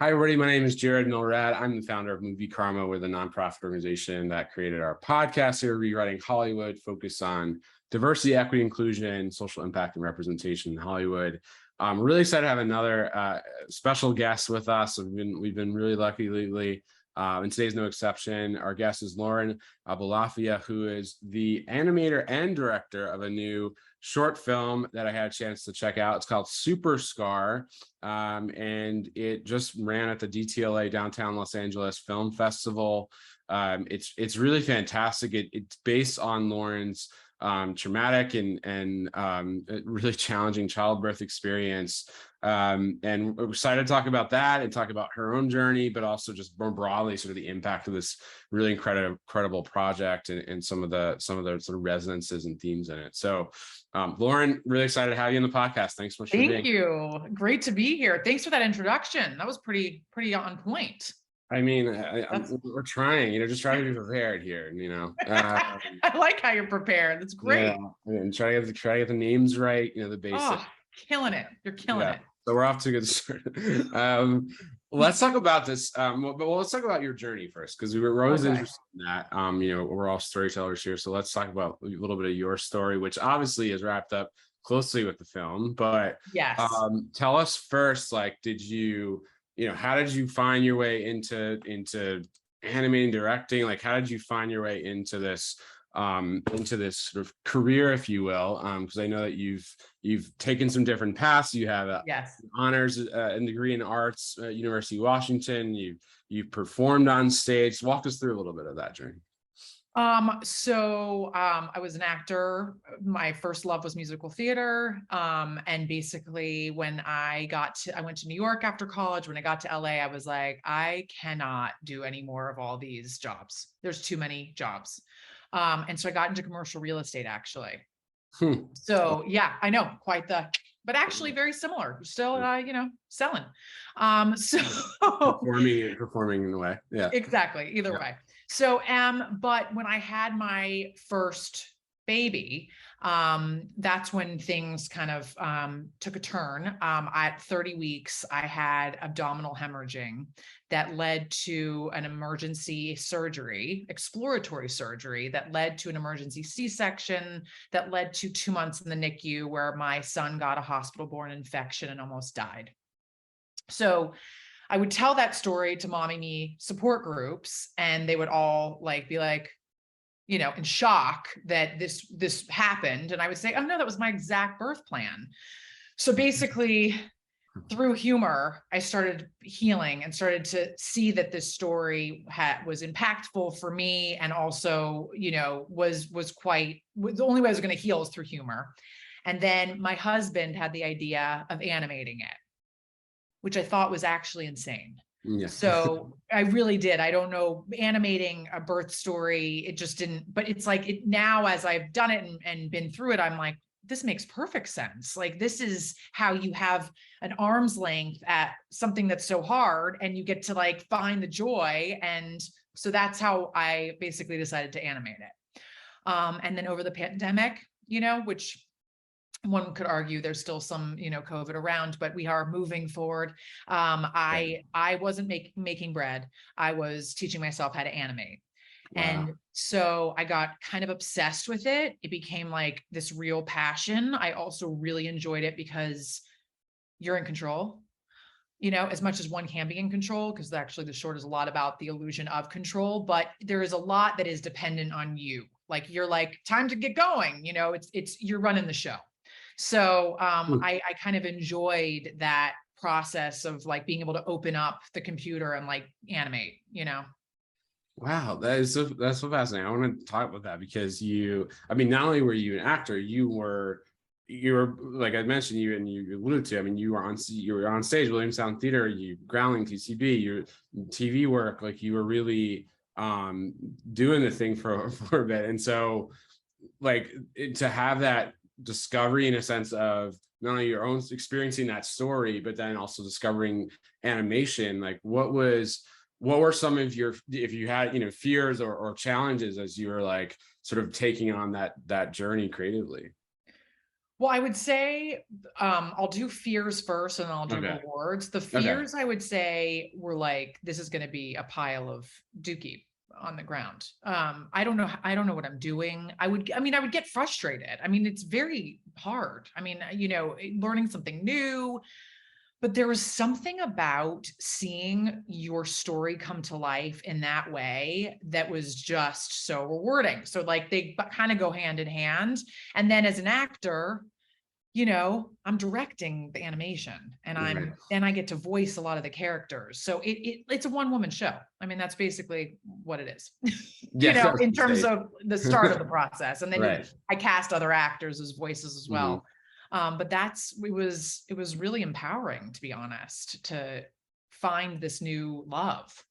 Hi, everybody. My name is Jared Milrad. I'm the founder of Movikarma. We're the nonprofit organization that created our podcast here, Rewriting Hollywood, focused on diversity, equity, inclusion, social impact, and representation in Hollywood. I'm really excited to have another special guest with us. We've been really lucky lately, and today's no exception. Our guest is Lauren Aboulafia, who is the animator and director of a new short film that I had a chance to check out. It's called Super Scar, and it just ran at the DTLA Downtown Los Angeles Film Festival. It's really fantastic. It's based on Lauren's traumatic and really challenging childbirth experience. And we're excited to talk about that and talk about her own journey, but also just more broadly sort of the impact of this really incredible project and some of the sort of resonances and themes in it. So Lauren, really excited to have you on the podcast. Thanks so much for being here. Thank you. Great to be here. Thanks for that introduction. That was pretty on point. I mean, we're trying, just try to be prepared here, I like how you're prepared. That's great. Yeah, and try to get the names right, the basics. Oh, killing it. You're killing it. So we're off to a good start. Let's talk about this. But let's talk about your journey first, because we're always interested in that. We're all storytellers here. So let's talk about a little bit of your story, which obviously is wrapped up closely with the film. But yes, tell us first, like, how did you find your way into animating, directing? Like, how did you find your way into this sort of career, if you will? Because I know that you've taken some different paths. You have honors and degree in arts at University of Washington. You've performed on stage. Walk us through a little bit of that journey. I was an actor. My first love was musical theater. And basically when I went to New York after college. When I got to LA, I was like, I cannot do any more of all these jobs. There's too many jobs. And so I got into commercial real estate, actually. So yeah, I know, but actually very similar. Still, selling. Performing in a way. Yeah, exactly. Either way. So, but when I had my first baby, that's when things kind of took a turn. At 30 weeks, I had abdominal hemorrhaging that led to an emergency surgery, exploratory surgery, that led to an emergency C-section, that led to 2 months in the NICU, where my son got a hospital-borne infection and almost died. So I would tell that story to mommy me support groups, and they would all be like, in shock that this happened. And I would say, oh no, that was my exact birth plan. So basically through humor, I started healing and started to see that this story was impactful for me. And also, was the only way I was going to heal is through humor. And then my husband had the idea of animating it, which I thought was actually insane. Yeah. So I really did. I don't know, animating a birth story, it just didn't, but it's like now as I've done it and been through it, I'm like, this makes perfect sense. Like, this is how you have an arm's length at something that's so hard, and you get to find the joy. And so that's how I basically decided to animate it. And then over the pandemic, which one could argue there's still some, COVID around, but we are moving forward. I wasn't making bread. I was teaching myself how to animate. Wow. And so I got kind of obsessed with it. It became like this real passion. I also really enjoyed it because you're in control, as much as one can be in control, because actually the short is a lot about the illusion of control, but there is a lot that is dependent on you. Like, you're like, time to get going, you're running the show. So I kind of enjoyed that process of being able to open up the computer and animate, Wow, that's so fascinating. I want to talk about that because not only were you an actor, you were like I mentioned, you alluded to, you were on stage, Williamstown Theater, you Groundling, TCB, your TV work, you were really doing the thing for a bit. And so to have that discovery in a sense of not only your own experiencing that story, but then also discovering animation, what were some of your, if you had, fears or challenges as you were sort of taking on that journey creatively? Well, I would say, I'll do fears first and I'll do Okay. rewards. The Okay. fears, I would say, were like, this is going to be a pile of dookie on the ground. I don't know. I don't know what I'm doing. I mean, I would get frustrated. I mean, it's very hard. I mean, learning something new, but there was something about seeing your story come to life in that way that was just so rewarding. So like they kind of go hand in hand. And then as an actor, I'm directing the animation and Right. I get to voice a lot of the characters. So it's a one-woman show. I mean, that's basically what it is, Yeah. I was in gonna terms say. of the start of the process. And then Right. I cast other actors as voices as Mhm. well. But it was really empowering, to be honest, to find this new love.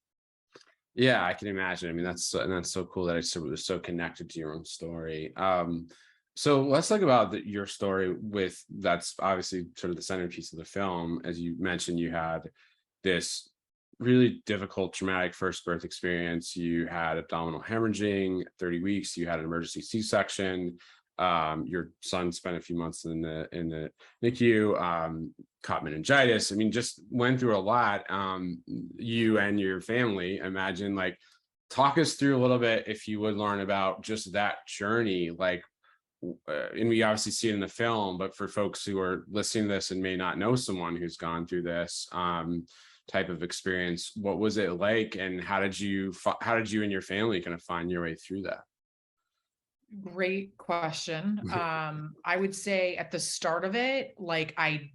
Yeah, I can imagine. I mean, that's so cool that it was so connected to your own story. So let's talk about your story that's obviously sort of the centerpiece of the film. As you mentioned, you had this really difficult, traumatic first birth experience. You had abdominal hemorrhaging, 30 weeks. You had an emergency C-section. Your son spent a few months in the NICU. Caught meningitis. I mean, just went through a lot. You and your family, imagine, like, talk us through a little bit, if you would, Lauren, about just that journey. Like, and we obviously see it in the film, but for folks who are listening to this and may not know someone who's gone through this type of experience, what was it like, and how did you and your family kind of find your way through that? Great question. I would say at the start of it, like I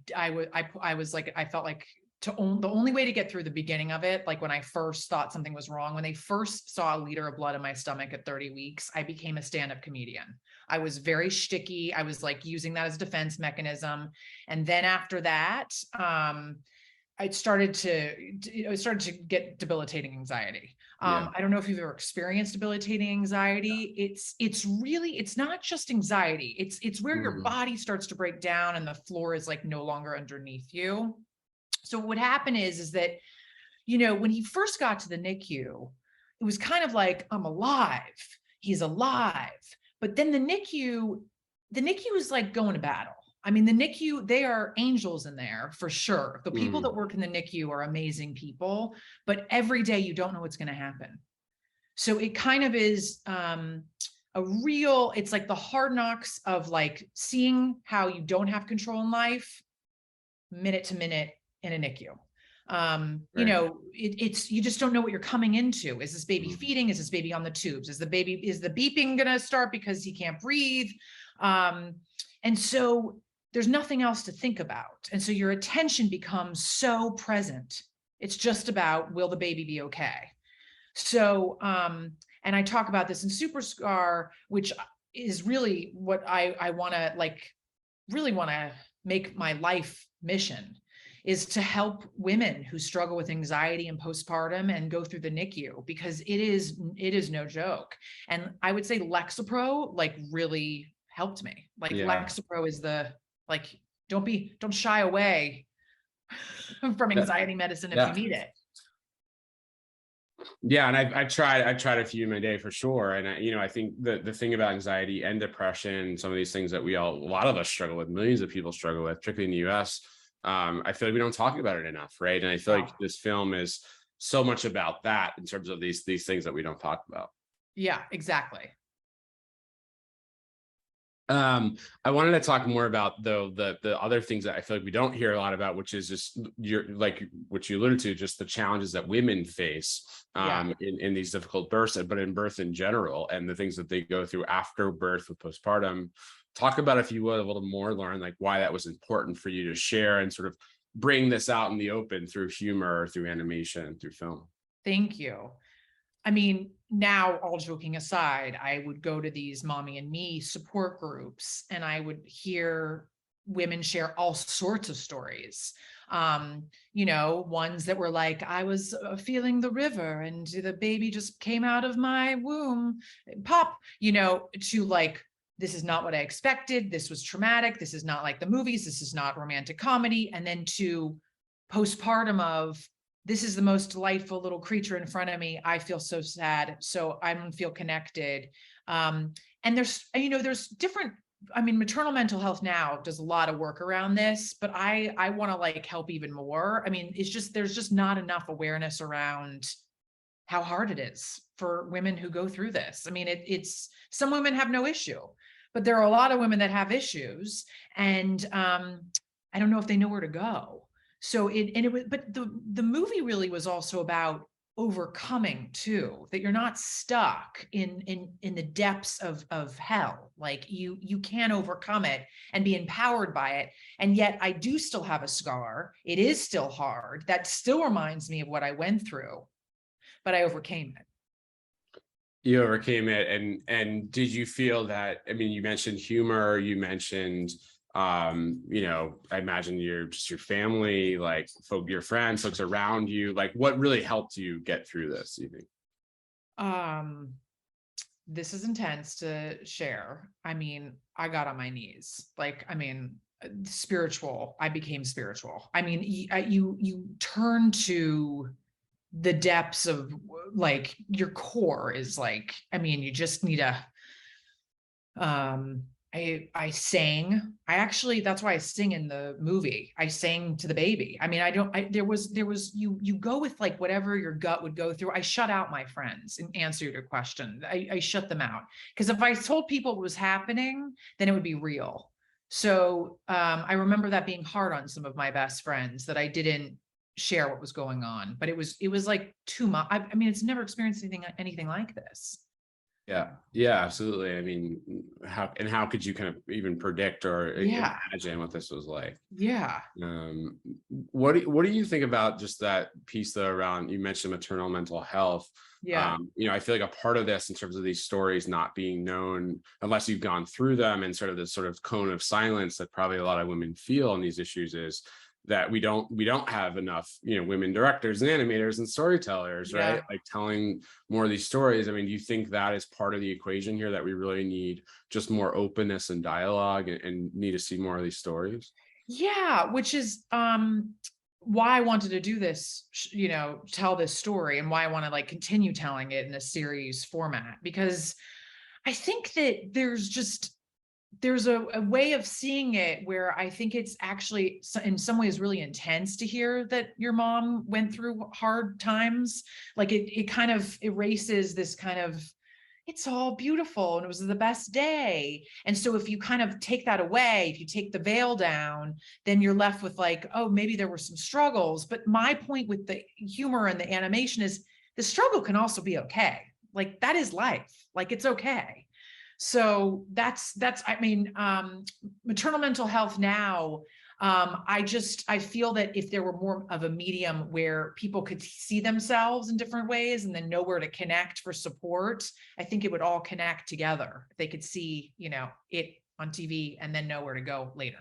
was like, I felt like the only way to get through the beginning of it, like when I first thought something was wrong, when they first saw a liter of blood in my stomach at 30 weeks, I became a stand-up comedian. I was very shticky. I was like using that as a defense mechanism. And then after that, I started to get debilitating anxiety. Yeah. I don't know if you've ever experienced debilitating anxiety. It's not just anxiety. It's where your Mhm. body starts to break down and the floor is like no longer underneath you. So what happened is that, when he first got to the NICU, it was kind of like, I'm alive. He's alive. But then the NICU is like going to battle. I mean, the NICU, they are angels in there for sure. The people that Mhm. work in the NICU are amazing people, but every day you don't know what's going to happen. So it kind of is it's like the hard knocks of like seeing how you don't have control in life minute to minute in a NICU. Right. It's you just don't know what you're coming into. Is this baby Mhm. feeding? Is this baby on the tubes? Is the beeping gonna start because he can't breathe? And so there's nothing else to think about. And so your attention becomes so present. It's just about, will the baby be okay? So, and I talk about this in Super Scar, which is really what I want to really want to make my life mission, is to help women who struggle with anxiety and postpartum and go through the NICU, because it is no joke. And I would say Lexapro like really helped me. Like Yeah. Lexapro is like, don't shy away from Yeah. anxiety medicine if you Yeah. need it. Yeah, and I've tried a few in my day for sure. And I think the thing about anxiety and depression, some of these things that a lot of us struggle with, millions of people struggle with, particularly in the US, I feel like we don't talk about it enough, right? And I feel like Oh, this film is so much about that, in terms of these things that we don't talk about. yeah, exactly. I wanted to talk more about, though, the other things that I feel like we don't hear a lot about, which is just which you alluded to, just the challenges that women face Yeah. in these difficult births, but in birth in general, and the things that they go through after birth with postpartum. Talk about, if you would, a little more, Lauren, like why that was important for you to share and sort of bring this out in the open through humor, through animation, through film. Thank you. I mean, now all joking aside, I would go to these mommy and me support groups and I would hear women share all sorts of stories. Ones that were like, I was feeling the river and the baby just came out of my womb, pop, to like, this is not what I expected. This was traumatic. This is not like the movies. This is not romantic comedy. And then to postpartum of, this is the most delightful little creature in front of me. I feel so sad. So I don't feel connected. And there's different I mean, maternal mental health now does a lot of work around this, but I want to like help even more. I mean, it's just, there's just not enough awareness around how hard it is for women who go through this. I mean, it's some women have no issue, but there are a lot of women that have issues, and I don't know if they know where to go. So it was, but the movie really was also about overcoming too, that you're not stuck in the depths of hell. Like you can overcome it and be empowered by it. And yet I do still have a scar. It is still hard. That still reminds me of what I went through, but I overcame it. You overcame it. And did you feel that, I mean, you mentioned humor, you mentioned, you know, I imagine your family, like your friends, folks around you, like what really helped you get through this, you think? This is intense to share. I mean, I got on my knees. Like, I mean, spiritual, I became spiritual. I mean, you turn to the depths of like your core is like, I mean, you just need a, I sang. I actually, that's why I sing in the movie. I sang to the baby. I mean, there was, you go with like whatever your gut would go through. I shut out my friends in answer to your question. I shut them out. Because if I told people what was happening, then it would be real. So I remember that being hard on some of my best friends, that I didn't share what was going on, but it was like too much. I mean, it's never experienced anything like this. Yeah, absolutely. I mean, how could you kind of even predict or imagine what this was like? Yeah. What do you think about just that piece though around, you mentioned maternal mental health? Yeah. You know, I feel like a part of this in terms of these stories not being known unless you've gone through them, and sort of this sort of cone of silence that probably a lot of women feel on these issues, is that we don't have enough, you know, women directors and animators and storytellers, Yeah. right? Like telling more of these stories. I mean, do you think that is part of the equation here, that we really need just more openness and dialogue, and need to see more of these stories? Yeah, which is why I wanted to do this, you know, tell this story, and why I want to like continue telling it in a series format, because I think that there's a way of seeing it where I think it's actually in some ways really intense to hear that your mom went through hard times. Like it kind of erases this kind of, it's all beautiful and it was the best day. And so if you kind of take that away, if you take the veil down, then you're left with like, oh, maybe there were some struggles. But my point with the humor and the animation is the struggle can also be okay. Like that is life. Like it's okay. So that's, I mean, maternal mental health now, I feel that if there were more of a medium where people could see themselves in different ways and then know where to connect for support, I think it would all connect together. If they could see, you know, it on TV and then know where to go later.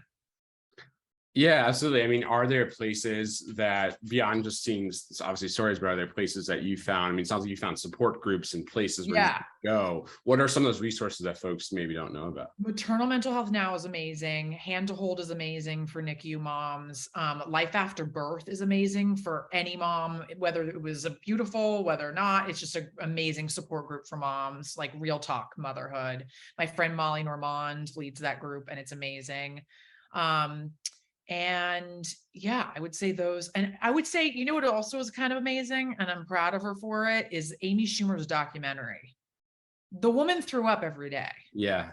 Yeah, absolutely. I mean, are there places that, beyond just seeing obviously stories, but are there places that you found? I mean, it sounds like you found support groups and places where you can go. What are some of those resources that folks maybe don't know about? Maternal mental health now is amazing. Hand to Hold is amazing for NICU moms. Life After Birth is amazing for any mom, whether it was a beautiful, whether or not. It's just an amazing support group for moms, like real talk motherhood. My friend Molly Normand leads that group, and it's amazing. And yeah, I would say those. And I would say, you know what also is kind of amazing, and I'm proud of her for it, is Amy Schumer's documentary. The woman threw up every day. Yeah.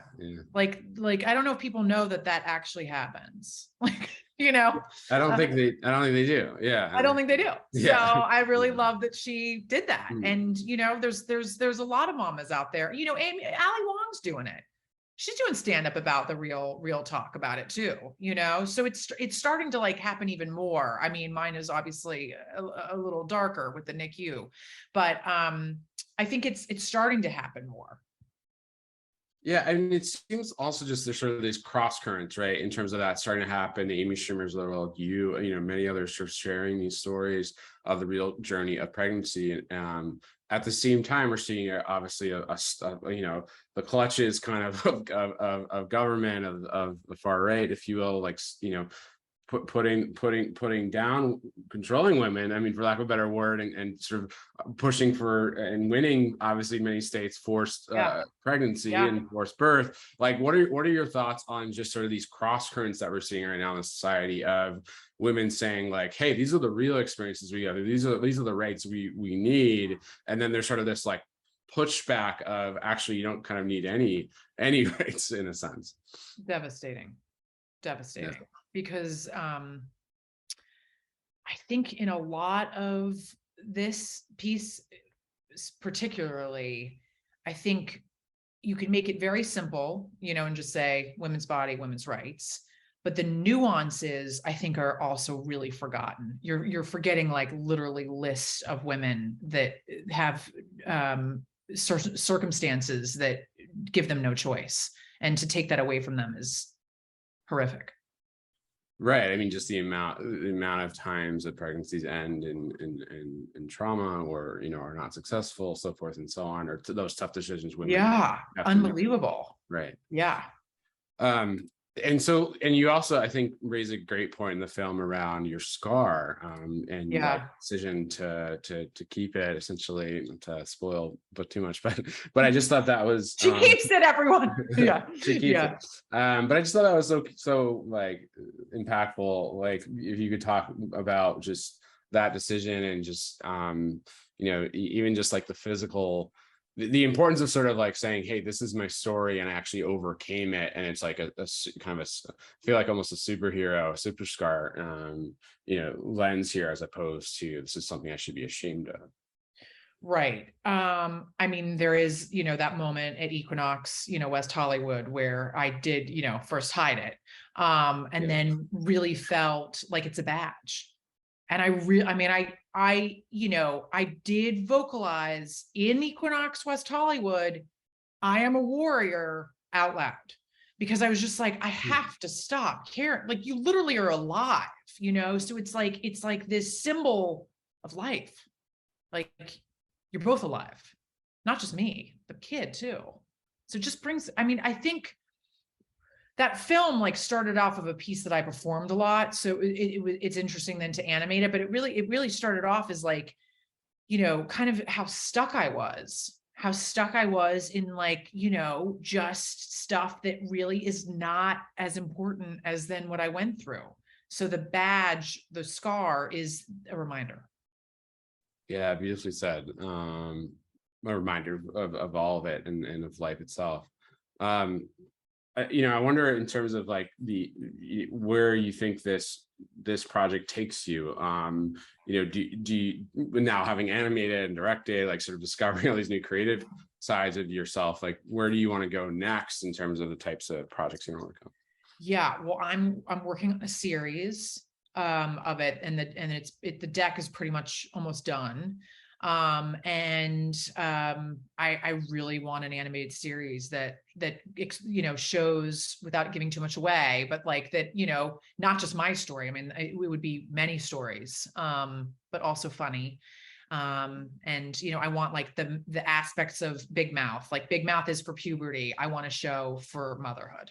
Like I don't know if people know that actually happens. Like, you know, I don't think they do. Yeah. I don't think they do. Yeah. So I really love that she did that. And you know, there's a lot of mamas out there. You know, Ali Wong's doing it. She's doing stand-up about the real talk about it too, you know? So it's starting to like happen even more. I mean, mine is obviously a little darker with the NICU, but I think it's starting to happen more. Yeah, I mean, it seems also just there's sort of these cross currents, right? In terms of that starting to happen, the Amy Schumer's little, you know, many others sort of sharing these stories of the real journey of pregnancy. At the same time, we're seeing obviously a you know, the clutches kind of government, of the far right, if you will, like, you know, putting down, controlling women, I mean, for lack of a better word, and sort of pushing for and winning, obviously, many states forced pregnancy and forced birth. Like, what are your thoughts on just sort of these cross currents that we're seeing right now in the society of women saying like, hey, these are the real experiences we have, these are the rights we need, and then there's sort of this like pushback of actually you don't kind of need any rights in a sense. Devastating. Because I think in a lot of this piece particularly, I think you can make it very simple, and just say women's body, women's rights. But the nuances, I think, are also really forgotten. You're forgetting like literally lists of women that have circumstances that give them no choice. And to take that away from them is horrific. Right. I mean, just the amount of times that pregnancies end in trauma, or are not successful, so forth and so on, or those tough decisions women unbelievable. Right. Yeah. And you also, I think, raise a great point in the film around your scar, and like decision to keep it, essentially, not to spoil but too much, but I just thought that was she keeps it, everyone. She keeps it. But I just thought that was so like impactful. Like, if you could talk about just that decision and just even just like the physical, the importance of sort of like saying, hey, this is my story and I actually overcame it, and it's like a kind of I feel like almost a superhero, super scar lens here, as opposed to this is something I should be ashamed of. Right. I mean, there is that moment at Equinox West Hollywood, where I did first hide it, and then really felt like it's a badge. And I did vocalize in Equinox West Hollywood, I am a warrior, out loud, because I was just like, I have to stop caring. Like, you literally are alive, so it's like this symbol of life. Like, you're both alive, not just me, the kid too. So it just brings, I think that film like started off of a piece that I performed a lot. So it's interesting then to animate it, but it really started off as like, kind of how stuck I was in like, just stuff that really is not as important as then what I went through. So the badge, the scar, is a reminder. Yeah, beautifully said. A reminder of all of it and of life itself. I wonder, in terms of like where you think this project takes you. Do you now, having animated and directed, like sort of discovering all these new creative sides of yourself, like where do you want to go next in terms of the types of projects you want to work on? Yeah, well, I'm working on a series of it, and the deck is pretty much almost done. I really want an animated series that shows, without giving too much away, but like that, not just my story. I mean, it would be many stories, but also funny. I want like the aspects of Big Mouth. Like, Big Mouth is for puberty. I want to show for motherhood.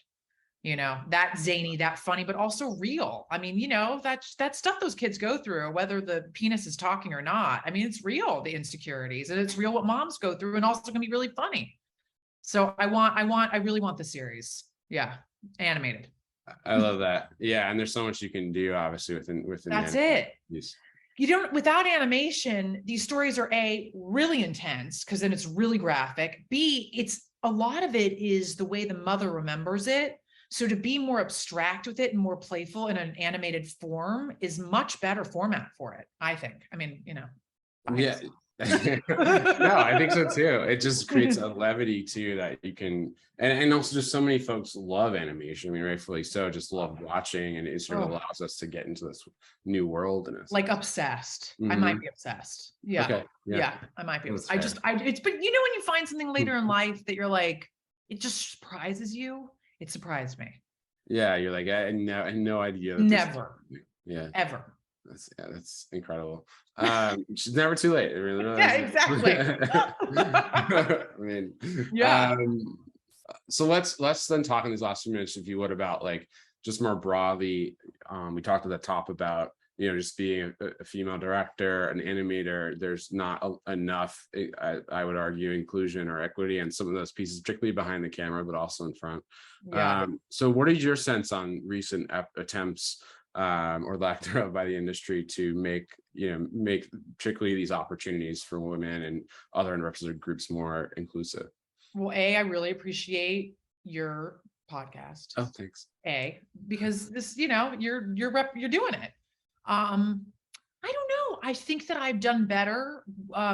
That zany, that funny, but also real. I mean, that stuff those kids go through, whether the penis is talking or not. I mean, it's real, the insecurities, and it's real what moms go through, and also can be really funny. So I really want the series. Yeah. Animated. I love that. Yeah. And there's so much you can do, obviously, within that's it. Yes. Without animation, these stories are really intense, because then it's really graphic. B, it's a lot of it is the way the mother remembers it. So to be more abstract with it and more playful in an animated form is much better format for it, I think. I mean, yeah. No, I think so too. It just creates a levity too that you can, and also just so many folks love animation. I mean, rightfully so, just love watching, and it sort of allows us to get into this new world. And like obsessed. I might be obsessed. Yeah. Okay. Yeah, I might be. But when you find something later in life that you're like, it just surprises you. It surprised me. Yeah, you're like, I had no idea. Never. Yeah. Ever. That's incredible. She's never too late. Really, yeah, exactly. I mean, yeah. So let's then talk in these last few minutes, if you would, about like just more broadly, we talked at the top about, just being a female director, an animator. There's not enough, I would argue, inclusion or equity in some of those pieces, particularly behind the camera, but also in front. Yeah. So what is your sense on recent attempts, or lack thereof, by the industry to make particularly these opportunities for women and other underrepresented groups more inclusive? Well, I really appreciate your podcast. Oh, thanks. Because this, you're doing it. I don't know. I think that I've done better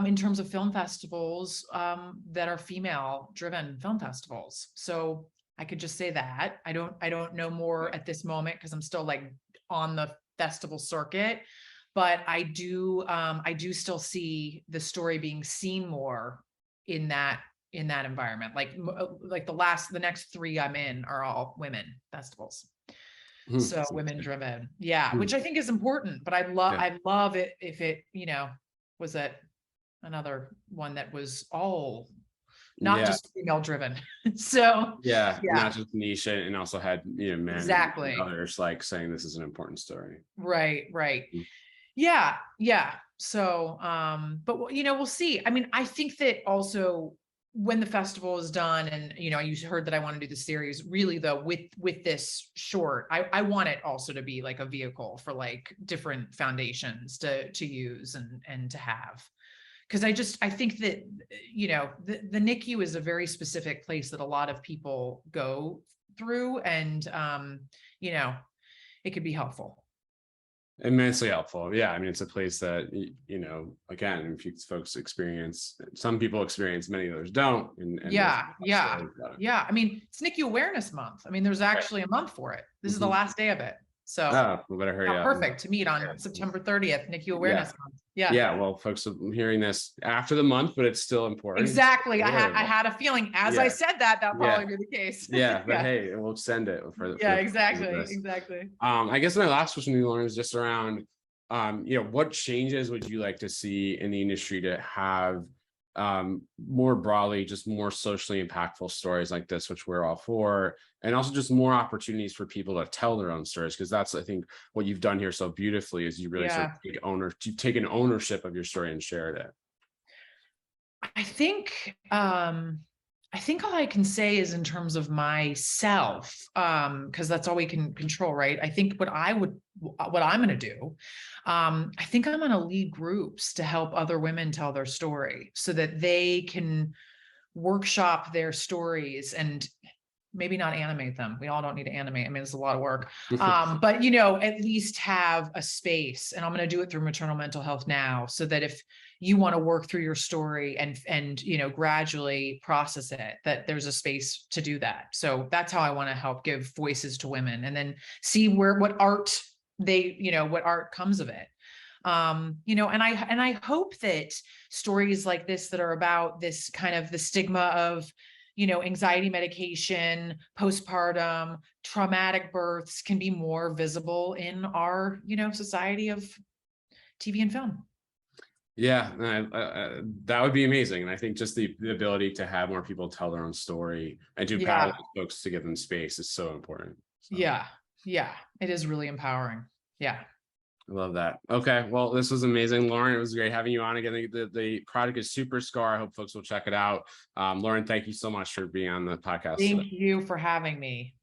in terms of film festivals that are female driven film festivals. So I could just say that. I don't know more at this moment because I'm still like on the festival circuit, but I do still see the story being seen more in that environment. Like the next 3 I'm in are all women festivals. So women driven. Yeah. Which I think is important, but I'd love it if it, was another one that was all not just female driven. So not just niche, and also had, men exactly, and others like saying this is an important story. Right. Yeah. So, but we'll see. I mean, I think that also when the festival is done and, you heard that I want to do the series, really though, with this short, I want it also to be like a vehicle for like different foundations to use and to have. Cause I think that, the NICU is a very specific place that a lot of people go through and, it could be helpful. Immensely helpful. Yeah. I mean, it's a place that, again, if folks experience, some people experience, many others don't. And Yeah. I mean, it's NICU Awareness Month. I mean, there's actually a month for it. This is the last day of it. So we better hurry up. Perfect to meet on September 30th, NICU Awareness Month. Yeah. Well, folks are hearing this after the month, but it's still important. Exactly. I had a feeling as I said that'll probably be the case. But hey, we'll send it for exactly. I guess my last question to you, Lauren, is just around, what changes would you like to see in the industry to have more broadly, just more socially impactful stories like this, which we're all for, and also just more opportunities for people to tell their own stories, because that's, I think, what you've done here so beautifully is you really sort of you've taken ownership of your story and shared it. I think all I can say is in terms of myself, because that's all we can control, right? I think what I'm going to do, I think I'm going to lead groups to help other women tell their story so that they can workshop their stories and maybe not animate them. We all don't need to animate. I mean, it's a lot of work, but at least have a space. And I'm going to do it through maternal mental health now, so that if you want to work through your story and gradually process it, that there's a space to do that. So that's how I want to help give voices to women, and then see what art comes of it. And I hope that stories like this that are about this kind of the stigma of, anxiety medication, postpartum, traumatic births can be more visible in our, society of TV and film. Yeah, that would be amazing. And I think just the ability to have more people tell their own story and to empower folks to give them space is so important. So. Yeah, it is really empowering. Yeah. I love that. Okay, well, this was amazing, Lauren. It was great having you on again. The product is Super Scar. I hope folks will check it out. Lauren, thank you so much for being on the podcast. Thank you for having me.